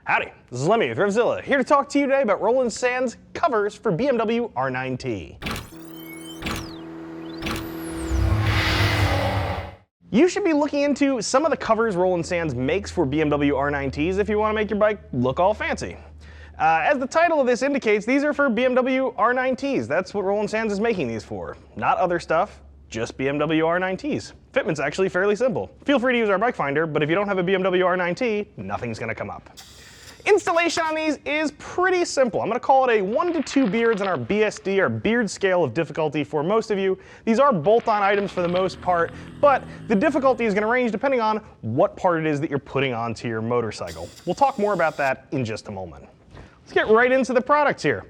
Howdy, this is Lemmy with RevZilla, here to talk to you today about Roland Sands covers for BMW R9T. You should be looking into some of the covers Roland Sands makes for BMW R9Ts if you want to make your bike look all fancy. As the title of this indicates, these are for BMW R9Ts. That's what Roland Sands is making these for. Not other stuff, just BMW R9Ts. Fitment's actually fairly simple. Feel free to use our bike finder, but if you don't have a BMW R9T, nothing's going to come up. Installation on these is pretty simple. I'm going to call it a 1 to 2 beards on our BSD, our beard scale of difficulty for most of you. These are bolt-on items for the most part, but the difficulty is going to range depending on what part it is that you're putting onto your motorcycle. We'll talk more about that in just a moment. Let's get right into the products here.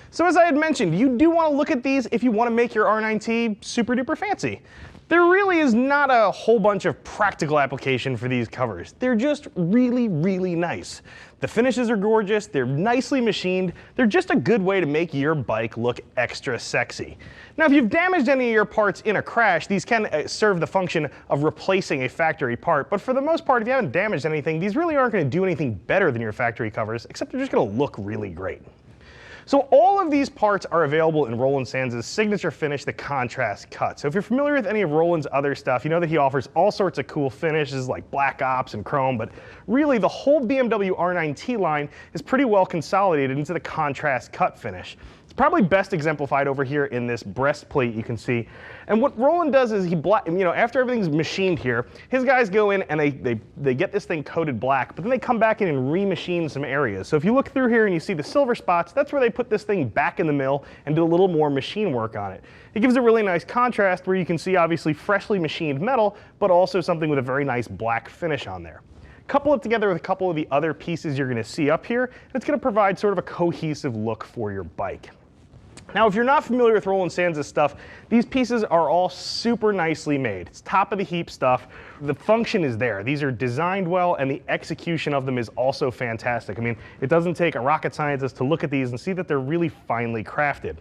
So as I had mentioned, you do want to look at these if you want to make your R9T super duper fancy. There really is not a whole bunch of practical application for these covers. They're just really, really nice. The finishes are gorgeous, they're nicely machined, they're just a good way to make your bike look extra sexy. Now if you've damaged any of your parts in a crash, these can serve the function of replacing a factory part, but for the most part, if you haven't damaged anything, these really aren't going to do anything better than your factory covers, except they're just going to look really great. So all of these parts are available in Roland Sands' signature finish, the contrast cut. So if you're familiar with any of Roland's other stuff, you know that he offers all sorts of cool finishes like black ops and chrome, but really the whole BMW R9T line is pretty well consolidated into the contrast cut finish. It's probably best exemplified over here in this breastplate you can see. And what Roland does is after everything's machined here, his guys go in and they get this thing coated black, but then they come back in and remachine some areas. So if you look through here and you see the silver spots, that's where they put this thing back in the mill and do a little more machine work on it. It gives a really nice contrast where you can see obviously freshly machined metal, but also something with a very nice black finish on there. Couple it together with a couple of the other pieces you're going to see up here, and it's going to provide sort of a cohesive look for your bike. Now, if you're not familiar with Roland Sands' stuff, these pieces are all super nicely made. It's top of the heap stuff. The function is there. These are designed well, and the execution of them is also fantastic. I mean, it doesn't take a rocket scientist to look at these and see that they're really finely crafted.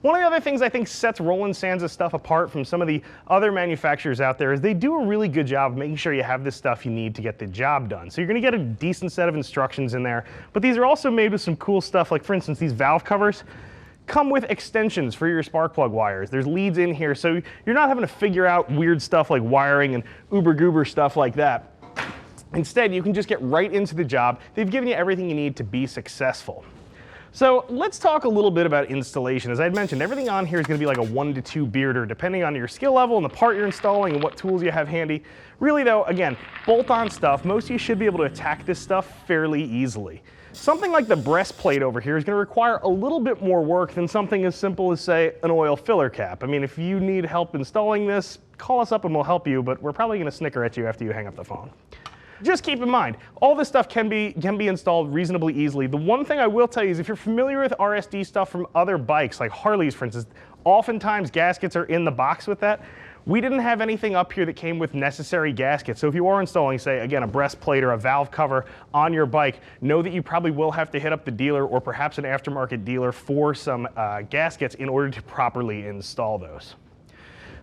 One of the other things I think sets Roland Sands' stuff apart from some of the other manufacturers out there is they do a really good job of making sure you have the stuff you need to get the job done. So you're going to get a decent set of instructions in there, but these are also made with some cool stuff, like for instance these valve covers come with extensions for your spark plug wires. There's leads in here, so you're not having to figure out weird stuff like wiring and uber-goober stuff like that. Instead, you can just get right into the job. They've given you everything you need to be successful. So let's talk a little bit about installation. As I had mentioned, everything on here is going to be like a 1 to 2 bearder, depending on your skill level and the part you're installing and what tools you have handy. Really though, again, bolt-on stuff, most of you should be able to attack this stuff fairly easily. Something like the breastplate over here is going to require a little bit more work than something as simple as, say, an oil filler cap. I mean, if you need help installing this, call us up and we'll help you, but we're probably going to snicker at you after you hang up the phone. Just keep in mind, all this stuff can be installed reasonably easily. The one thing I will tell you is if you're familiar with RSD stuff from other bikes, like Harleys for instance, oftentimes gaskets are in the box with that. We didn't have anything up here that came with necessary gaskets. So if you are installing, say, again, a breastplate or a valve cover on your bike, know that you probably will have to hit up the dealer or perhaps an aftermarket dealer for some gaskets in order to properly install those.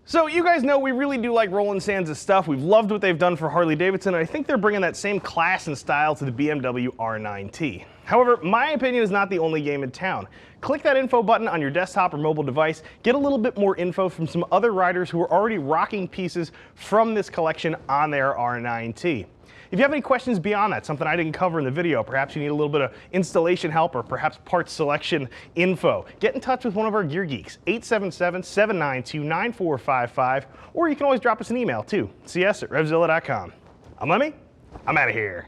So you guys know we really do like Roland Sands' stuff. We've loved what they've done for Harley-Davidson, and I think they're bringing that same class and style to the BMW R9T. However, my opinion is not the only game in town. Click that info button on your desktop or mobile device, get a little bit more info from some other riders who are already rocking pieces from this collection on their R9T. If you have any questions beyond that, something I didn't cover in the video, perhaps you need a little bit of installation help or perhaps parts selection info, get in touch with one of our gear geeks, 877-792-9455, or you can always drop us an email too, cs@revzilla.com. I'm Lemmy, I'm out of here.